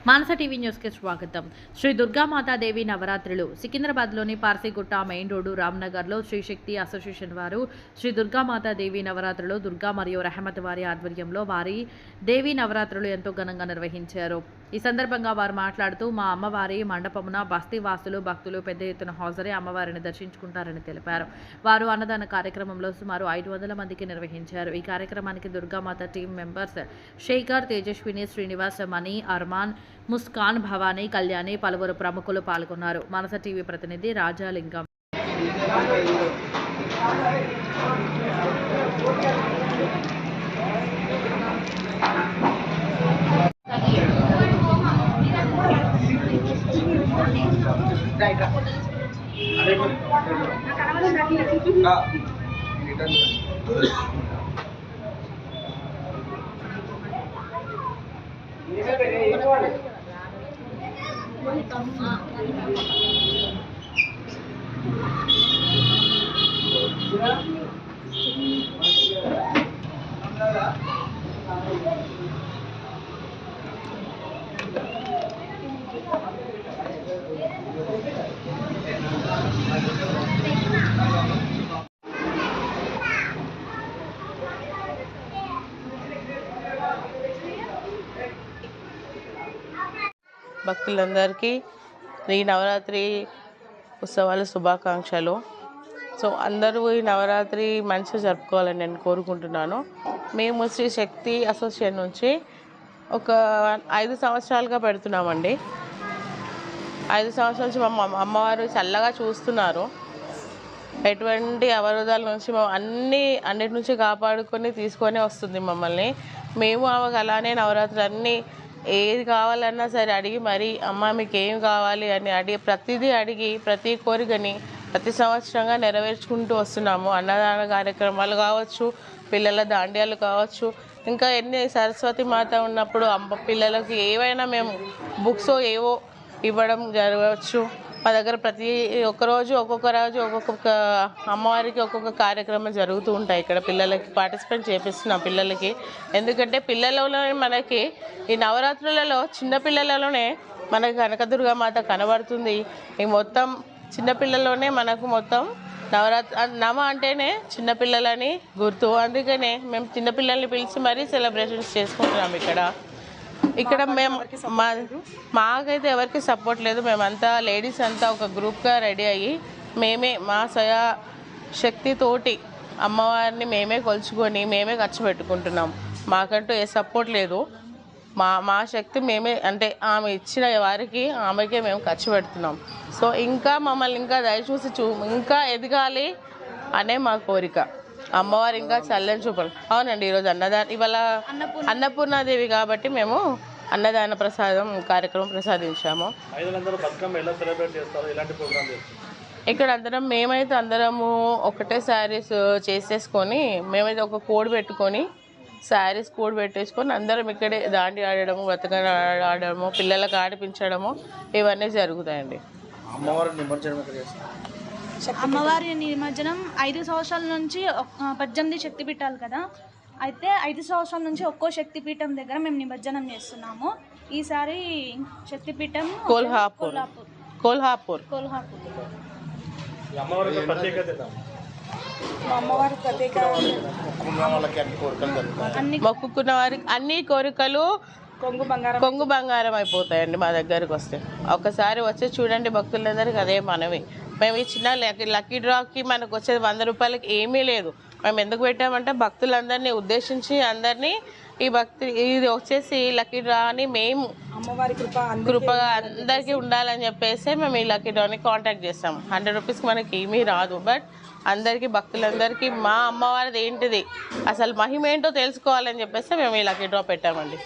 మానస TV న్యూస్కి స్వాగతం. శ్రీ దుర్గామాతాదేవి నవరాత్రులు సికింద్రాబాద్లోని పార్సీగుట్ట మెయిన్ రోడ్డు రామ్నగర్లో శ్రీ శక్తి అసోసియేషన్ వారు శ్రీ దుర్గామాతాదేవి నవరాత్రులు దుర్గా మరియు రహమత్ వారి ఆధ్వర్యంలో వారి దేవి నవరాత్రులు ఎంతో ఘనంగా నిర్వహించారు. ఈ సందర్భంగా వారు మాట్లాడుతూ మా అమ్మవారి మండపమున బస్తీవాసులు భక్తులు పెద్ద ఎత్తున హాజరై అమ్మవారిని దర్శించుకుంటారని తెలిపారు. వారు అన్నదాన కార్యక్రమంలో సుమారు 500 మందికి నిర్వహించారు. ఈ కార్యక్రమానికి దుర్గామాత టీం మెంబర్స్ శేఖర్, తేజస్విని, శ్రీనివాస్, మణి, అర్మాన్, ముస్కాన్, భవానీ, కళ్యాణి పలువురు ప్రముఖులు పాల్గొన్నారు. మనస టీవీ ప్రతినిధి రాజాలింగం. భక్తులందరికీ ఈ నవరాత్రి ఉత్సవాల శుభాకాంక్షలు. సో అందరూ ఈ నవరాత్రి మంచిగా జరుపుకోవాలని నేను కోరుకుంటున్నాను. మేము శ్రీ శక్తి అసోసియేషన్ నుంచి ఒక 5 సంవత్సరాలుగా పెడుతున్నామండి. 5 సంవత్సరాల నుంచి మా అమ్మవారు చల్లగా చూస్తున్నారు. ఎటువంటి అవరోధాల నుంచి అన్నిటి నుంచి కాపాడుకొని తీసుకొని వస్తుంది మమ్మల్ని. మేము అలానే నవరాత్రులు అన్నీ ఏది కావాలన్నా సరే అడిగి మరి అమ్మ మీకు ఏం కావాలి అని ప్రతిదీ అడిగి ప్రతి కోరికని ప్రతి సంవత్సరంగా నెరవేర్చుకుంటూ వస్తున్నాము. అన్నదాన కార్యక్రమాలు కావచ్చు, పిల్లల దాండ్యాలు కావచ్చు, ఇంకా ఎన్ని సరస్వతి మాత ఉన్నప్పుడు పిల్లలకి ఏవైనా మేము బుక్స్ ఏవో ఇవ్వడం జరగవచ్చు. మా దగ్గర ప్రతి ఒక్కొక్క రోజు ఒక్కొక్క అమ్మవారికి ఒక్కొక్క కార్యక్రమం జరుగుతూ ఉంటాయి. ఇక్కడ పిల్లలకి పార్టిసిపేట్ చేపిస్తున్నాం పిల్లలకి. ఎందుకంటే పిల్లలలోనే మనకి ఈ నవరాత్రులలో చిన్నపిల్లలలోనే మనకి కనకదుర్గామాత కనబడుతుంది. ఈ మొత్తం చిన్నపిల్లల్లోనే మనకు మొత్తం నవ అంటేనే చిన్నపిల్లలని గుర్తు. అందుకనే మేము చిన్నపిల్లల్ని పిలిచి మరీ సెలబ్రేషన్స్ చేసుకుంటున్నాం ఇక్కడ మేము మాకైతే ఎవరికి సపోర్ట్ లేదు. మేమంతా లేడీస్ అంతా ఒక గ్రూప్గా రెడీ అయ్యి మేమే మా శక్తితోటి అమ్మవారిని మేమే కొలుచుకొని మేమే ఖర్చు పెట్టుకుంటున్నాం. మాకంటూ ఏ సపోర్ట్ లేదు. మా శక్తి మేమే, అంటే ఆమె ఇచ్చిన వారికి ఆమెకే మేము ఖర్చు పెడుతున్నాం. సో ఇంకా మమ్మల్ని ఇంకా దయచూసి ఇంకా ఎదగాలి అనే మా కోరిక. అమ్మవారు ఇంకా చల్లని చూపాలి. అవునండి, ఈరోజు ఇవాళ అన్నపూర్ణాదేవి కాబట్టి మేము అన్నదాన ప్రసాదం కార్యక్రమం ప్రసాదించాము. ఇక్కడ మేమైతే అందరము ఒకటే శారీస్ చేసేసుకొని మేమైతే ఒక కోడ్ పెట్టుకొని శారీస్ కోడ్ పెట్టేసుకొని అందరం ఇక్కడే దాండి ఆడడము, బతుకమ్మ ఆడడము, పిల్లలకు ఆడిపించడము ఇవన్నీ జరుగుతాయండి. అమ్మవారి నిమజ్జనం 5 సంవత్సరాల నుంచి 18 శక్తిపీఠాలు కదా. అయితే 5 సంవత్సరాల నుంచి ఒక్కో శక్తిపీఠం దగ్గర మేము నిమజ్జనం చేస్తున్నాము. ఈసారి శక్తిపీఠం కోల్హాపూర్. మొక్కుకున్న వారికి అన్ని కోరికలు కొంగు బంగారం అయిపోతాయండి మా దగ్గరకు వస్తే. ఒకసారి వచ్చి చూడండి భక్తులందరికీ అదే మనవి. మేము ఈ చిన్న లక్కీ డ్రాకి మనకు వచ్చేది 100 రూపాయలకి ఏమీ లేదు. మేము ఎందుకు పెట్టామంటే భక్తులందరినీ ఉద్దేశించి అందరినీ ఇది వచ్చేసి లక్కీ డ్రా అని మేము అమ్మవారి కృప అందరికీ ఉండాలని చెప్పేసి మేము ఈ లక్కీ డ్రాని కాంటాక్ట్ చేస్తాం. 100 రూపీస్కి మనకి ఏమీ రాదు. బట్ అందరికీ భక్తులందరికీ మా అమ్మవారిది ఏంటిది అసలు మహిమ ఏంటో తెలుసుకోవాలని చెప్పేసి మేము ఈ లక్కీ డ్రా పెట్టామండి.